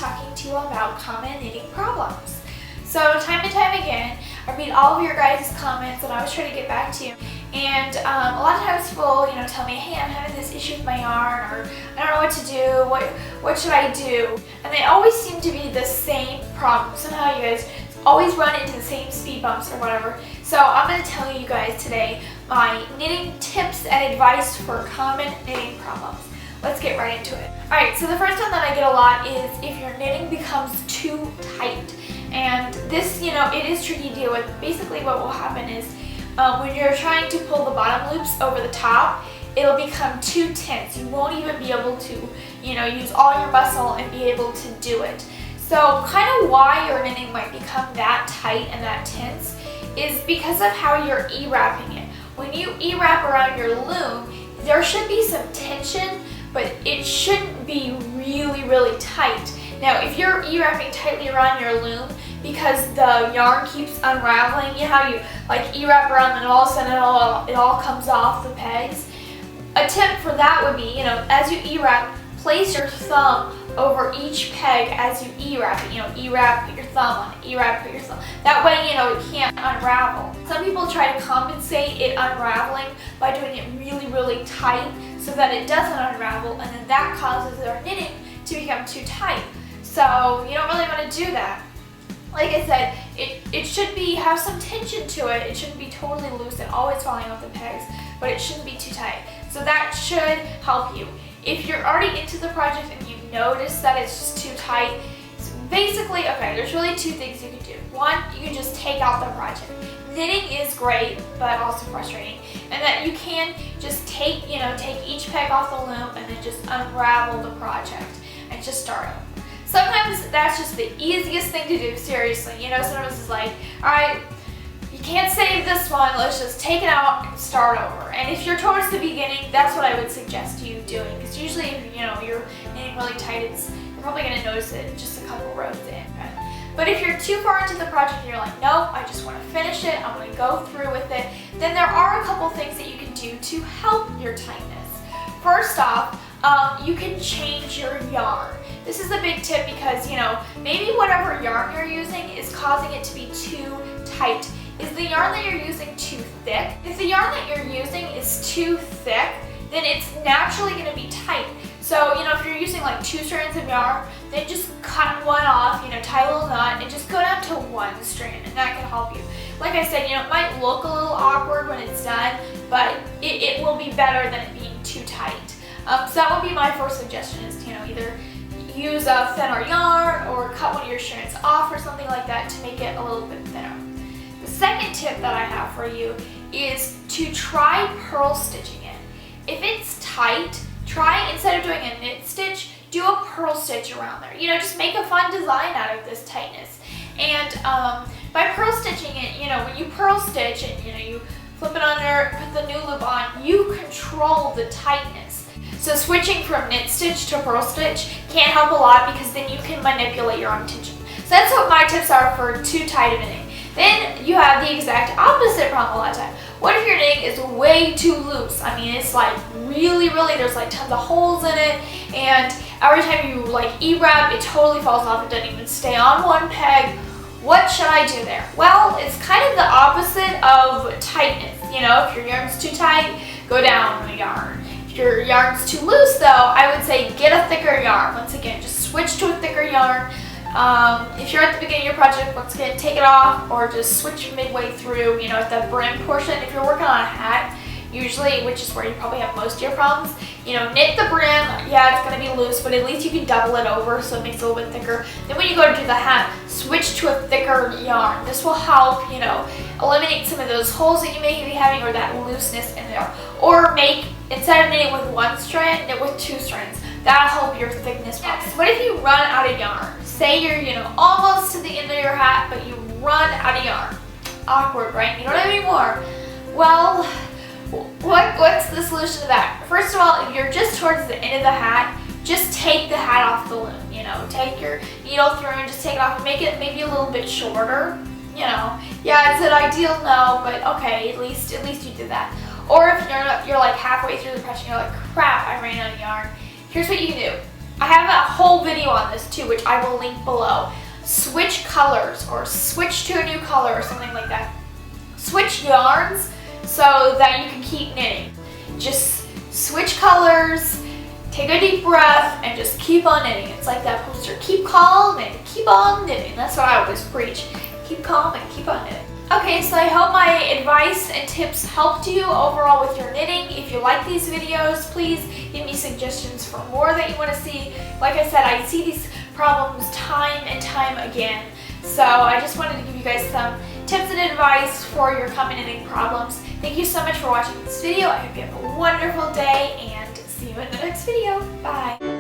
talking to you about common knitting problems. So time and time again, I read all of your guys' comments and I always try to get back to you. And a lot of times people, tell me, hey, I'm having this issue with my yarn, or I don't know what to do, what should I do? And they always seem to be the same problem. Somehow you guys always run into the same speed bumps or whatever. So I'm going to tell you guys today my knitting tips and advice for common knitting problems. Let's get right into it. Alright, so the first one that I get a lot is if your knitting becomes too tight. And this, it is tricky to deal with. Basically what will happen is when you're trying to pull the bottom loops over the top, it'll become too tense. You won't even be able to, use all your muscle and be able to do it. So kind of why your knitting might become that tight and that tense is because of how you're E-wrapping it. When you E-wrap around your loom, there should be some tension, but it shouldn't be really, really tight. Now, if you're E-wrapping tightly around your loom because the yarn keeps unraveling, you know how you like E-wrap around and all of a sudden it all comes off the pegs? A tip for that would be, as you E-wrap, place your thumb over each peg as you E-wrap it. E-wrap, put your thumb on it, E-wrap, put your thumb. That way, it can't unravel. Some people try to compensate it unraveling by doing it really, really tight so that it doesn't unravel, and then that causes their knitting to become too tight. So you don't really want to do that. Like I said, it should have some tension to it. It shouldn't be totally loose and always falling off the pegs, but it shouldn't be too tight. So that should help you. If you're already into the project and you notice that it's just too tight, basically, okay, there's really two things you can do. One, you can just take out the project. Knitting is great, but also frustrating. And that you can just take each peg off the loom and then just unravel the project and just start over. Sometimes that's just the easiest thing to do, seriously. Sometimes it's like, all right, you can't save this one, let's just take it out and start over. And if you're towards the beginning, that's what I would suggest you doing. Because usually, if you're knitting really tight, you're probably going to notice it just a couple rows in. Right? But if you're too far into the project and you're like, nope, I just want to finish it, I'm going to go through with it, then there are a couple things that you can do to help your tightness. First off, you can change your yarn. This is a big tip because, maybe whatever yarn you're using is causing it to be too tight. Is the yarn that you're using too thick? If the yarn that you're using is too thick, then it's naturally going to be tight. So, if you're using like 2 strands of yarn, then just cut one off, tie a little knot, and just go down to 1 strand, and that can help you. Like I said, it might look a little awkward when it's done, but it will be better than it being too tight. So that would be my first suggestion is, either use a thinner yarn or cut one of your strands off or something like that to make it a little bit thinner. The second tip that I have for you is to try purl stitching it. If it's tight, try, instead of doing a knit stitch, do a purl stitch around there. Just make a fun design out of this tightness. And by purl stitching it, when you purl stitch and you flip it under, put the new loop on, you control the tightness. So switching from knit stitch to purl stitch can help a lot because then you can manipulate your own tension. So that's what my tips are for too tight of knitting. Then you have the exact opposite problem a lot of times. What if your knitting is way too loose? I mean, it's like really, there's like tons of holes in it, and every time you like E-wrap, it totally falls off. It doesn't even stay on one peg. What should I do there? Well, it's kind of the opposite of tightness. If your yarn's too tight, go down a yarn. If your yarn's too loose though, I would say get a thicker yarn. Once again, just switch to a thicker yarn. If you're at the beginning of your project, once again, take it off or just switch midway through, at the brim portion. If you're working on a hat, usually, which is where you probably have most of your problems, knit the brim. Yeah, it's going to be loose, but at least you can double it over so it makes it a little bit thicker. Then when you go to do the hat, switch to a thicker yarn. This will help, eliminate some of those holes that you may be having or that looseness in there. Or instead of knitting with 1 strand, knit with 2 strands. That'll help your thickness problem. What if you run out of yarn? Say you're, almost to the end of your hat, but you run out of yarn. Awkward, right? You don't have any more. Well, what's the solution to that? First of all, if you're just towards the end of the hat, just take the hat off the loom. Take your needle through and just take it off and make it maybe a little bit shorter. Yeah, is it ideal? No, but okay, at least you did that. Or if you're like halfway through the project and you're like, crap, I ran out of yarn. Here's what you can do. I have a whole video on this too, which I will link below. Switch colors or switch to a new color or something like that. Switch yarns so that you can keep knitting. Just switch colors, take a deep breath, and just keep on knitting. It's like that poster, keep calm and keep on knitting. That's what I always preach. Keep calm and keep on knitting. Okay, so I hope my advice and tips helped you overall with your knitting. If you like these videos, please give me suggestions for more that you want to see. Like I said, I see these problems time and time again. So I just wanted to give you guys some tips and advice for your common knitting problems. Thank you so much for watching this video. I hope you have a wonderful day and see you in the next video. Bye.